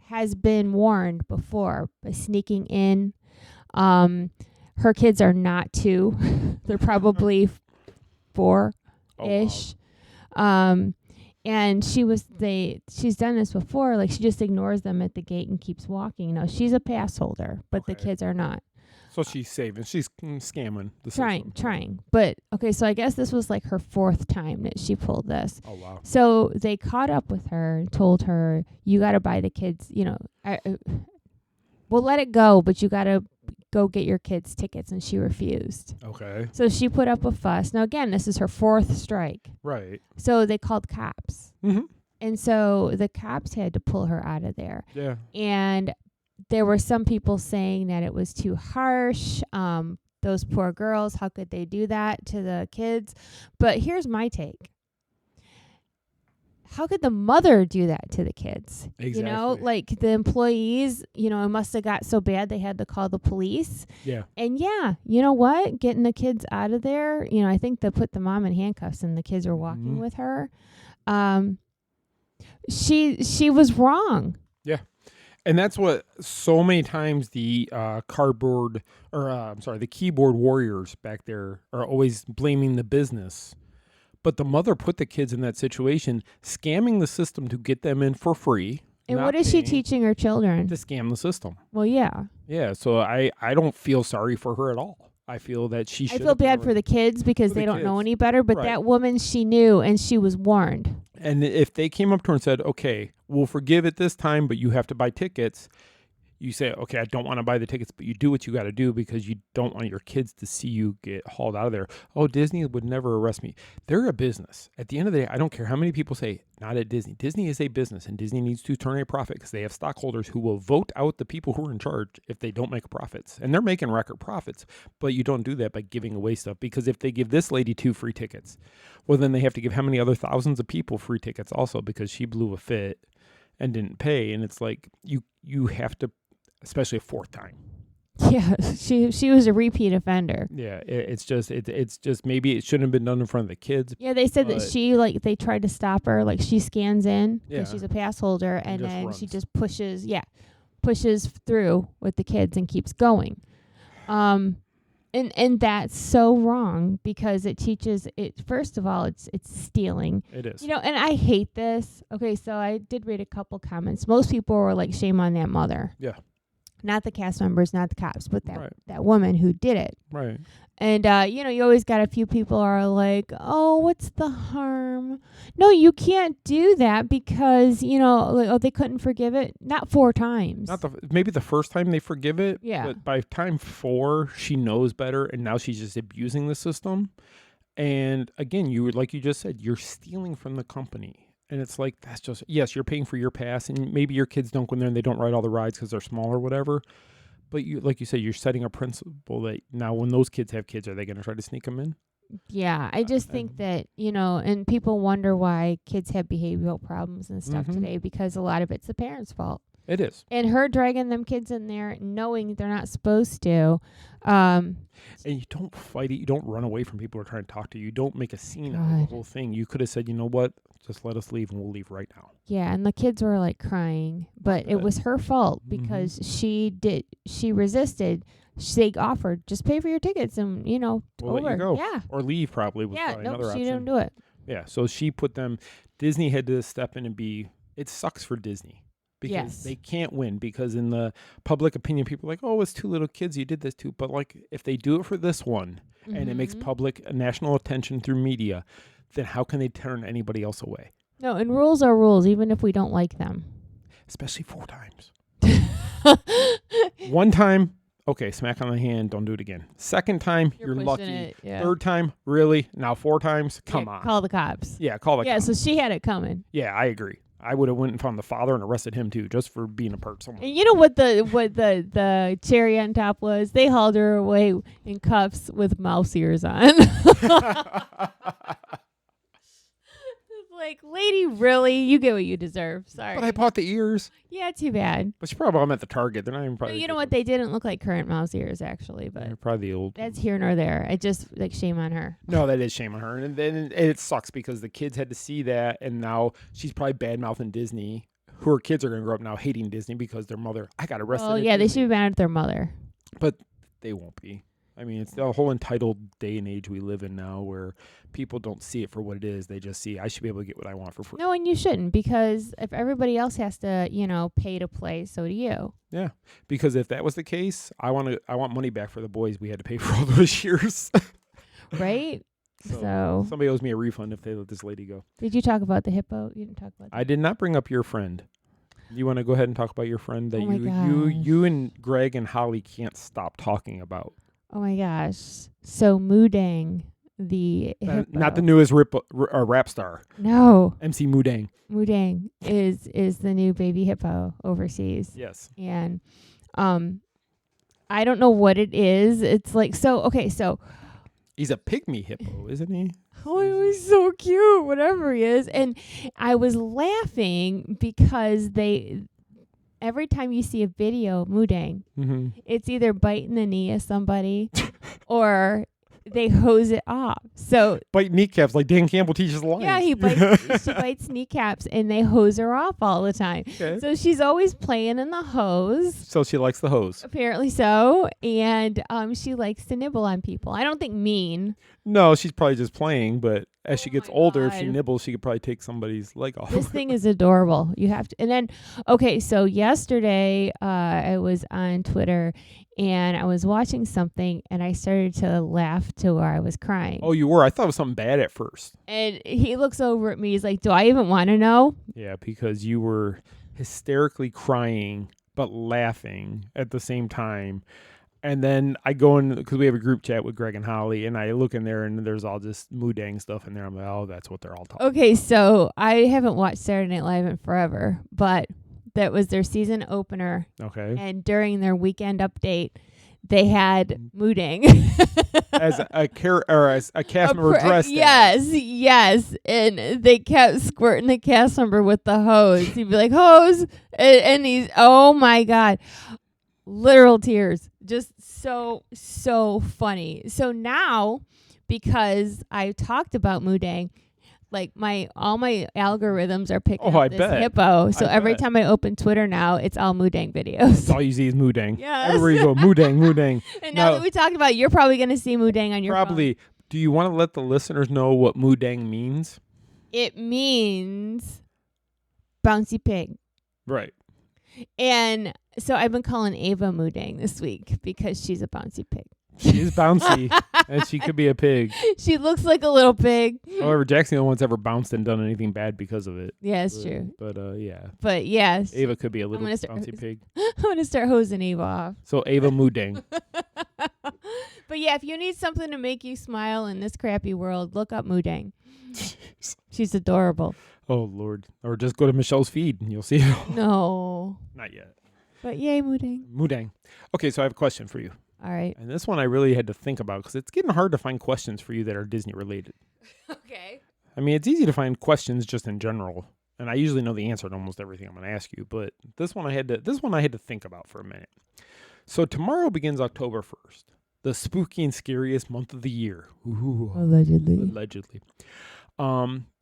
has been warned before by sneaking in. Her kids are not 2. They're probably 4-ish. Oh, wow. And she's done this before. Like, she just ignores them at the gate and keeps walking. Now, she's a pass holder, but the kids are not. So she's saving. She's scamming the Trying. system. But, okay, so I guess this was like her 4th time that she pulled this. Oh, wow. So they caught up with her and told her, you got to buy the kids, we'll let it go, but you got to go get your kids tickets, and she refused. Okay. So she put up a fuss. Now, again, this is her 4th strike. Right. So they called cops. Mm-hmm. And so the cops had to pull her out of there. Yeah. And there were some people saying that it was too harsh. Those poor girls, how could they do that to the kids? But here's my take. How could the mother do that to the kids? Exactly. You know, like the employees, it must have got so bad they had to call the police. Yeah. And yeah, you know what? Getting the kids out of there, I think they put the mom in handcuffs and the kids are walking with her. She was wrong. Yeah. And that's what so many times the the keyboard warriors back there are always blaming the business. But the mother put the kids in that situation, scamming the system to get them in for free. And what is she teaching her children? To scam the system. Well, yeah. Yeah, so I don't feel sorry for her at all. I feel that she should. I feel bad for the kids because they don't know any better, but that woman, she knew and she was warned. And if they came up to her and said, okay, we'll forgive it this time, but you have to buy tickets, you say, okay, I don't want to buy the tickets, but you do what you got to do because you don't want your kids to see you get hauled out of there. Oh, Disney would never arrest me. They're a business. At the end of the day, I don't care how many people say, not at Disney. Disney is a business, and Disney needs to turn a profit because they have stockholders who will vote out the people who are in charge if they don't make profits. And they're making record profits, but you don't do that by giving away stuff, because if they give this lady 2 free tickets, well, then they have to give how many other thousands of people free tickets also because she blew a fit and didn't pay. And it's like you have to, especially a 4th time. Yeah, she was a repeat offender. Yeah, it's just maybe it shouldn't have been done in front of the kids. Yeah, they said that they tried to stop her, like she scans in because she's a pass holder, and then runs. She just pushes through with the kids and keeps going. And that's so wrong because it teaches it. First of all, it's stealing. It is. And I hate this. Okay, so I did read a couple comments. Most people were like, shame on that mother. Yeah. Not the cast members, not the cops, but that woman who did it. Right. And, you always got a few people are like, oh, what's the harm? No, you can't do that because, they couldn't forgive it. Not 4 times. Maybe the first time they forgive it. Yeah. But by time 4, she knows better, and now she's just abusing the system. And again, like you just said, you're stealing from the company. And it's like, that's just, yes, you're paying for your pass, and maybe your kids don't go in there and they don't ride all the rides because they're small or whatever. But like you said, you're setting a principle that now when those kids have kids, are they going to try to sneak them in? Yeah, I just think that, and people wonder why kids have behavioral problems and stuff today because a lot of it's the parents' fault. It is. And her dragging them kids in there knowing they're not supposed to. And you don't fight it. You don't run away from people who are trying to talk to you. You don't make a scene out of the whole thing. You could have said, you know what, just let us leave and we'll leave right now. Yeah, and the kids were like crying. But it was her fault because she resisted. They offered, just pay for your tickets and, we'll over. Let you go. Yeah. Or leave probably was probably another option. She didn't do it. Yeah, so she put them, Disney had to step in and it sucks for Disney. Because they can't win, because in the public opinion, people are like, oh, it's 2 little kids you did this to. But like, if they do it for this one and it makes public national attention through media, then how can they turn anybody else away? No, and rules are rules, even if we don't like them. Especially 4 times. 1 time, okay, smack on the hand, don't do it again. 2nd time, you're lucky. 3rd time, really? Now 4 times? Come on. Call the cops. Yeah, call the cops. Yeah, so she had it coming. Yeah, I agree. I would have went and found the father and arrested him too, just for being a perk somewhere. And you know what the cherry on top was? They hauled her away in cuffs with mouse ears on. Like, lady, really? You get what you deserve. Sorry. But I bought the ears. Yeah, too bad. But she probably bought them at the Target. They're not even probably. No, you know what? They didn't look like current mouse ears, actually. But they're probably the old. That's here nor there. It just, like, shame on her. No, that is shame on her. And then it sucks because the kids had to see that. And now she's probably bad-mouthing Disney. Her kids are going to grow up now hating Disney because their mother, I got arrested. Oh, yeah, they should be mad at their mother. But they won't be. I mean, it's the whole entitled day and age we live in now where people don't see it for what it is. They just see, I should be able to get what I want for free. No, and you shouldn't, because if everybody else has to, pay to play, so do you. Yeah, because if that was the case, I want money back for the boys we had to pay for all those years. Right? So somebody owes me a refund if they let this lady go. Did you talk about the hippo? You didn't talk about that. I did not bring up your friend. You want to go ahead and talk about your friend that Oh my you and Greg and Holly can't stop talking about? Oh my gosh. So Moodang, the hippo. Not the newest rap star. No. MC Moodang. Moodang is the new baby hippo overseas. Yes. And I don't know what it is. It's like so He's a pygmy hippo, isn't he? oh, he's so cute, whatever he is. And I was laughing because every time you see a video of Moodang, it's either biting the knee of somebody or they hose it off. So bite kneecaps like Dan Campbell teaches lions. yeah, she bites kneecaps and they hose her off all the time. Okay. So she's always playing in the hose. So she likes the hose. Apparently so. And she likes to nibble on people. I don't think mean. No, she's probably just playing, but as she gets older, if she God. nibbles, she could probably take somebody's leg off. This thing is adorable. You have to. And then, okay, so yesterday I was on Twitter and I was watching something and I started to laugh to where I was crying. Oh, you were? I thought it was something bad at first. And he looks over at me. He's like, do I even want to know? Yeah, because you were hysterically crying but laughing at the same time. And then I go in, because we have a group chat with Greg and Holly, and I look in there, and there's all this Moodang stuff in there. I'm like, oh, that's what they're all talking about. Okay, so I haven't watched Saturday Night Live in forever, but that was their season opener. Okay. And during their weekend update, they had Moodang. as a cast member dressed Yes. And they kept squirting the cast member with the hose. He'd be like, hose. And he's, oh my God. Literal tears. Just so funny. So now, because I talked about Moodang, like all my algorithms are picking up this hippo. So every time I open Twitter now, it's all Moodang videos. That's all you see is Moodang. Yes. Everywhere you go, Moodang. And now that we talked about it, you're probably going to see Moodang on your phone. Do you want to let the listeners know what Moodang means? It means bouncy pig. Right. And so I've been calling Ava Moodang this week because she's a bouncy pig. She is bouncy, and she could be a pig. She looks like a little pig. However, Jack's the only one's ever bounced and done anything bad because of it. Yeah, it's true. But yeah. But yes. Ava could be a little bouncy pig. I'm going to start hosing Ava off. So Ava Moodang. But yeah, if you need something to make you smile in this crappy world, look up Moodang. She's adorable. Oh, Lord. Or just go to Michelle's feed and you'll see it all. No. Not yet. But yay, Moodang. Moodang. Okay, so I have a question for you. All right. And this one I really had to think about because it's getting hard to find questions for you that are Disney related. Okay. I mean, it's easy to find questions just in general, and I usually know the answer to almost everything I'm going to ask you. But this one I had to think about for a minute. So tomorrow begins October 1st, the spooky and scariest month of the year. Ooh, allegedly.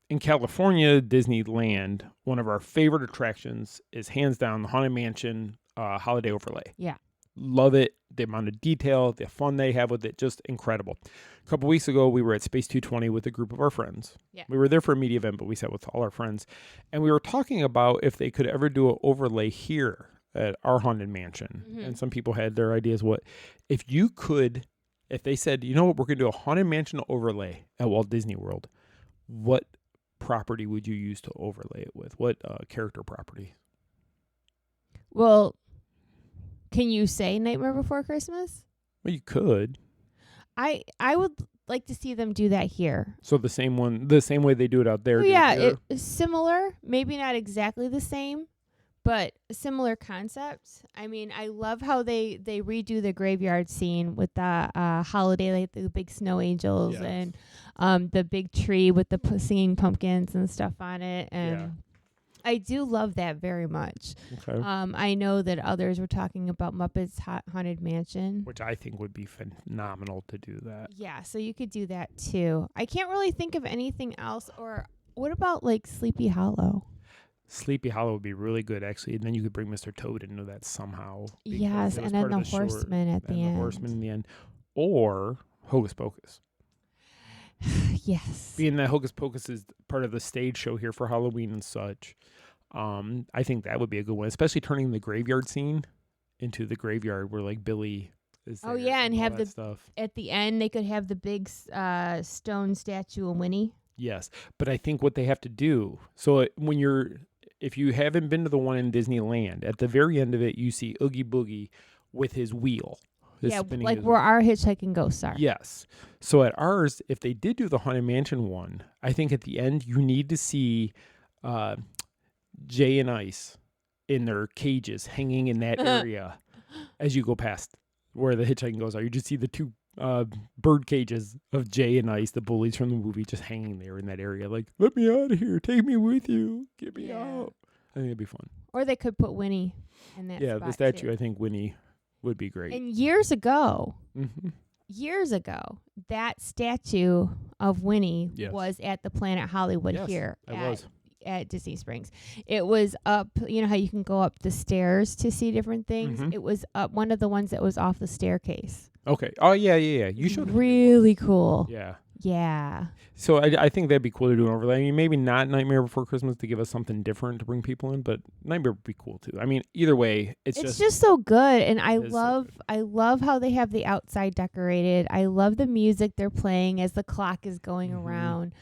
In California, Disneyland, one of our favorite attractions is hands down the Haunted Mansion holiday overlay. Yeah. Love it. The amount of detail, the fun they have with it, just incredible. A couple weeks ago, we were at Space 220 with a group of our friends. Yeah. We were there for a media event, but we sat with all our friends. And we were talking about if they could ever do an overlay here at our Haunted Mansion. Mm-hmm. And some people had their ideas. If they said, you know what, we're going to do a Haunted Mansion overlay at Walt Disney World, what property would you use to overlay it with? What character property? Well, can you say Nightmare Before Christmas? Well, you could. I would like to see them do that here. So the same way they do it out there. Oh, yeah, it's similar. Maybe not exactly the same, but a similar concept. I mean, I love how they redo the graveyard scene with the holiday, like the big snow angels and the big tree with the singing pumpkins and stuff on it. And I do love that very much. Okay. I know that others were talking about Muppets Haunted Mansion, which I think would be phenomenal to do that. Yeah, so you could do that too. I can't really think of anything else. Or what about like Sleepy Hollow? Sleepy Hollow would be really good, actually. And then you could bring Mr. Toad into that somehow. Yes, and then the Horseman at the end. The Horseman in the end. Or Hocus Pocus. Yes. Being that Hocus Pocus is part of the stage show here for Halloween and such, I think that would be a good one, especially turning the graveyard scene into the graveyard where like Billy is there. Oh yeah, and have the stuff. At the end they could have the big stone statue of Winnie. Yes, but I think what they have to do, so when you're if you haven't been to the one in Disneyland, at the very end of it, you see Oogie Boogie with his wheel. Like where our hitchhiking ghosts are. Yes. So at ours, if they did do the Haunted Mansion one, I think at the end you need to see Jay and Ice in their cages hanging in that area as you go past where the hitchhiking ghosts are. You just see the two bird cages of Jay and Ice, the bullies from the movie, just hanging there in that area. Like, let me out of here. Take me with you. Get me out. I think it'd be fun. Or they could put Winnie in that spot the statue, too. I think Winnie would be great. And years ago, Mm-hmm. that statue of Winnie Yes. was at the Planet Hollywood Yes, here it was. at Disney Springs. It was up, you know how you can go up the stairs to see different things? Mhm. It was up one of the ones that was off the staircase. Okay. Oh, yeah. You should. Really cool. Yeah. Yeah. So I think that'd be cool to do an overlay. I mean, maybe not Nightmare Before Christmas to give us something different to bring people in, but Nightmare would be cool too. I mean, either way, it's just so good, and I It is so good. love how they have the outside decorated. I love the music they're playing as the clock is going Mhm. around.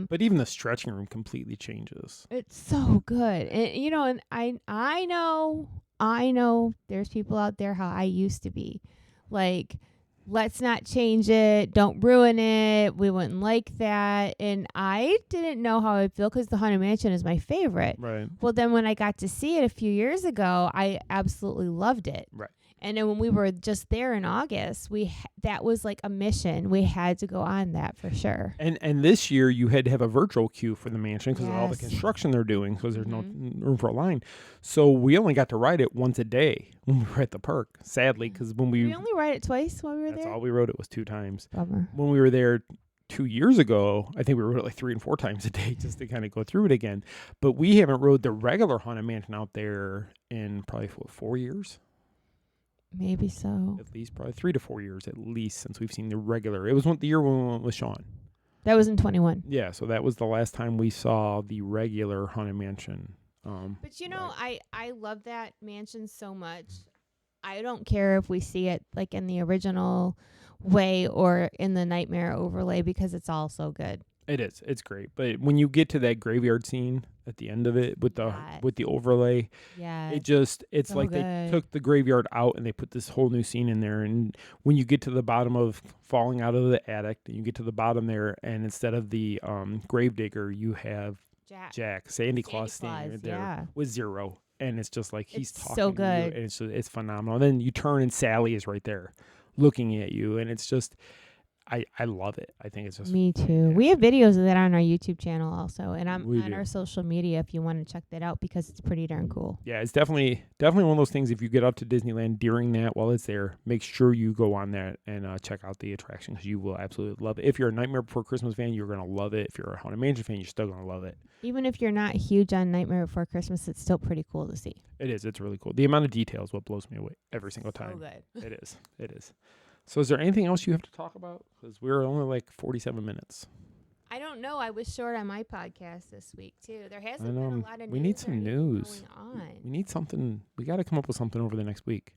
But even the stretching room completely changes. It's so good, and you know, and I know there's people out there how I used to be, like, let's not change it, don't ruin it, we wouldn't like that. And I didn't know how I'd feel because the Haunted Mansion is my favorite. Right. Well, then when I got to see it a few years ago, I absolutely loved it. Right. And then when we were just there in August, that was like a mission. We had to go on that for sure. And this year you had to have a virtual queue for the mansion because of all the Yes. construction they're doing because there's no room for a line. So we only got to ride it once a day when we were at the park, sadly, because when We only ride it twice while we were that's there. all we rode it was 2 times. Bummer. When we were there 2 years ago, I think we rode it like 3 and 4 times a day just to kind of go through it again. But we haven't rode the regular Haunted Mansion out there in probably 4 years. Maybe so. At least probably 3 to 4 years at least since we've seen the regular. It was the year when we went with Sean. That was in 21. Yeah, so that was the last time we saw the regular Haunted Mansion. But you know, I love that mansion so much. I don't care if we see it like in the original way or in the Nightmare overlay because it's all so good. It is. It's great. But when you get to that graveyard scene at the end of it with the overlay, Yeah. it's so like good. they took the graveyard out and they put this whole new scene in there. And when you get to the bottom of falling out of the attic, and you get to the bottom there, and instead of the gravedigger, you have Jack, Sandy Claus standing right there with Zero. And it's just like he's It's talking so to good. you, and it's phenomenal. And then you turn and Sally is right there looking at you, and it's just I love it. I think it's just Me too. We have videos of that on our YouTube channel also, and I'm We on do. our social media if you want to check that out because it's pretty darn cool. Yeah, it's definitely one of those things. If you get up to Disneyland during that while it's there, make sure you go on that and check out the attraction because you will absolutely love it. If you're a Nightmare Before Christmas fan, you're gonna love it. If you're a Haunted Mansion fan, you're still gonna love it. Even if you're not huge on Nightmare Before Christmas, it's still pretty cool to see. It is. It's really cool. The amount of detail is what blows me away every single time. good. It is. It is. So is there anything else you have to talk about? Because we're only like 47 minutes. I don't know. I was short on my podcast this week too. There hasn't I been a know. lot of We news need or some anything news. going on. We need something. We got to come up with something over the next week.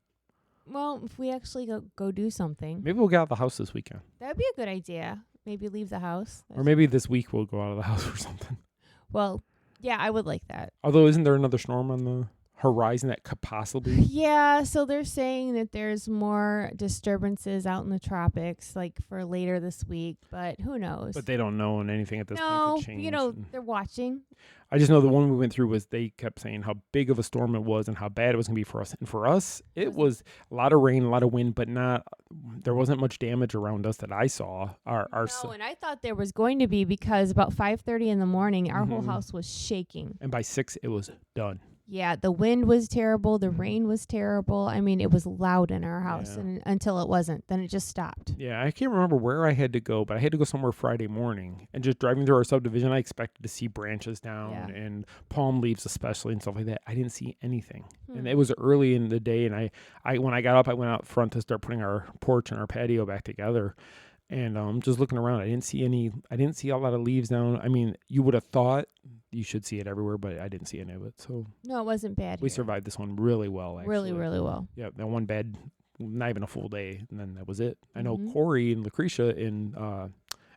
Well, if we actually go do something, Maybe we'll get out of the house this weekend. that would be a good idea. Maybe leave the house. Or maybe this week we'll go out of the house or something. Well, yeah, I would like that. Although, isn't there another storm on the horizon that could possibly? Yeah, so they're saying that there's more disturbances out in the tropics, like for later this week, but who knows? But they don't know, and anything at this point no, could change. you know, and they're watching. I just know the one we went through was they kept saying how big of a storm it was and how bad it was going to be for us. And for us, it was a lot of rain, a lot of wind, but there wasn't much damage around us that I saw. No, and I thought there was going to be because about 5:30 in the morning, our whole Mhm. house was shaking. And by 6, it was done. Yeah, the wind was terrible. The rain was terrible. I mean, it was loud in our house Yeah. and until it wasn't. Then it just stopped. Yeah, I can't remember where I had to go, but I had to go somewhere Friday morning. And just driving through our subdivision, I expected to see branches down and palm leaves especially and stuff like that. I didn't see anything. And it was early in the day, and I when I got up, I went out front to start putting our porch and our patio back together. And just looking around, I didn't see a lot of leaves down. I mean, you would have thought you should see it everywhere, but I didn't see any of it. So No, it wasn't bad. we here. survived this one really well, actually. Really, really well. Yeah, that one bad, not even a full day, and then that was it. I know Mhm. Corey and Lucretia in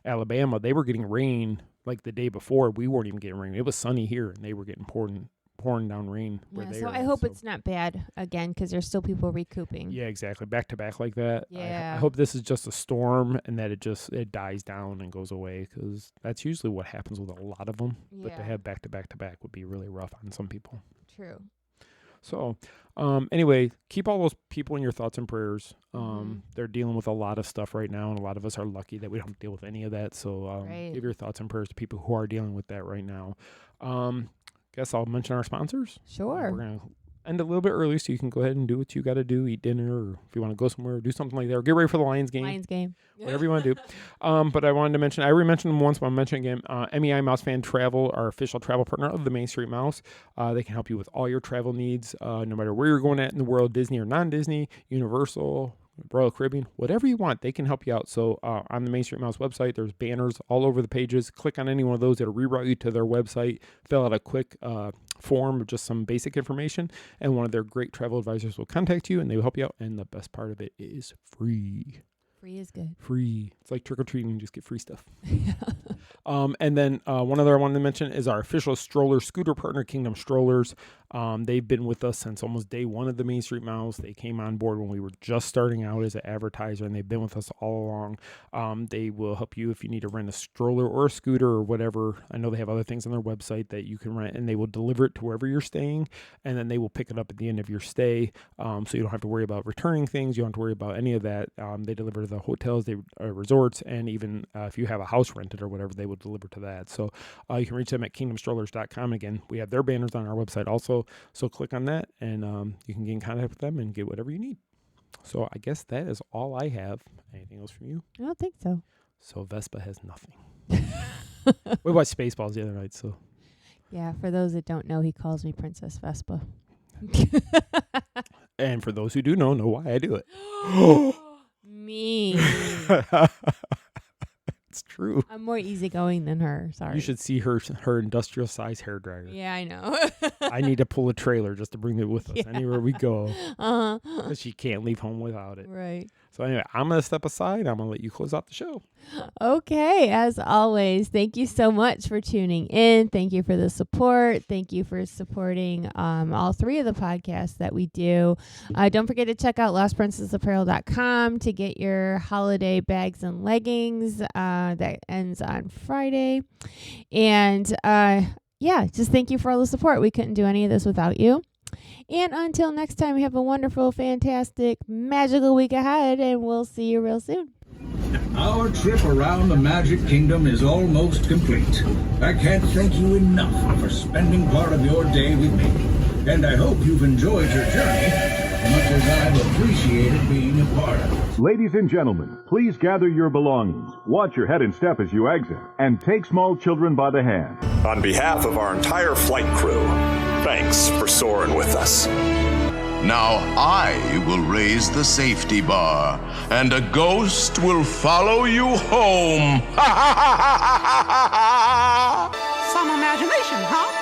Alabama, they were getting rain like the day before. We weren't even getting rain. It was sunny here, and they were getting pouring pouring down rain. So I hope it's not bad again, because there's still people recouping. Yeah, exactly. Back to back like that. Yeah. I hope this is just a storm and that it dies down and goes away, because that's usually what happens with a lot of them. Yeah. But to have back to back would be really rough on some people. True. So, anyway, keep all those people in your thoughts and prayers. They're dealing with a lot of stuff right now, and a lot of us are lucky that we don't deal with any of that. So, give your thoughts and prayers to people who are dealing with that right now. Guess I'll mention our sponsors. Sure. We're going to end a little bit early, so you can go ahead and do what you got to do, eat dinner, or if you want to go somewhere, do something like that, or get ready for the Lions game. Whatever you want to do. But I wanted to mention, I already mentioned them once, but I'm mentioning again, MEI Mouse Fan Travel, our official travel partner of the Main Street Mouse. They can help you with all your travel needs, no matter where you're going at in the world, Disney or non-Disney, Universal, Royal Caribbean, whatever you want, they can help you out. So on the Main Street Mouse website, there's banners all over the pages. Click on any one of those. It'll reroute you to their website. Fill out a quick form of just some basic information, and one of their great travel advisors will contact you, and they will help you out. And the best part of it is free. Free is good. Free. It's like trick-or-treating. You just get free stuff. And then one other I wanted to mention is our official stroller scooter partner, Kingdom Strollers. They've been with us since almost day one of the Main Street Mouse. They came on board when we were just starting out as an advertiser, and they've been with us all along. They will help you if you need to rent a stroller or a scooter or whatever. I know they have other things on their website that you can rent, and they will deliver it to wherever you're staying, and then they will pick it up at the end of your stay. So you don't have to worry about returning things. You don't have to worry about any of that. They deliver to the hotels, resorts, and even if you have a house rented or whatever, they will deliver to that. So you can reach them at kingdomstrollers.com. Again, we have their banners on our website also. So click on that, and you can get in contact with them and get whatever you need. So I guess that is all I have. Anything else from you? I don't think so. So Vespa has nothing. We watched Spaceballs the other night, so. Yeah, for those that don't know, he calls me Princess Vespa. And for those who do know why I do it. Me. It's true. I'm more easygoing than her. Sorry. You should see her industrial size hairdryer. Yeah, I know. I need to pull a trailer just to bring it with us anywhere we go. Because she can't leave home without it. Right. So anyway, I'm going to step aside. I'm going to let you close out the show. Okay. As always, thank you so much for tuning in. Thank you for the support. Thank you for supporting all three of the podcasts that we do. Don't forget to check out lostprincessapparel.com to get your holiday bags and leggings. That ends on Friday. And just thank you for all the support. We couldn't do any of this without you. And until next time, have a wonderful, fantastic, magical week ahead, and we'll see you real soon. Our trip around the Magic Kingdom is almost complete. I can't thank you enough for spending part of your day with me. And I hope you've enjoyed your journey as much as I've appreciated being a part of it. Ladies and gentlemen, please gather your belongings. Watch your head and step as you exit, and take small children by the hand. On behalf of our entire flight crew, thanks for soaring with us. Now I will raise the safety bar, and a ghost will follow you home. Some imagination, huh?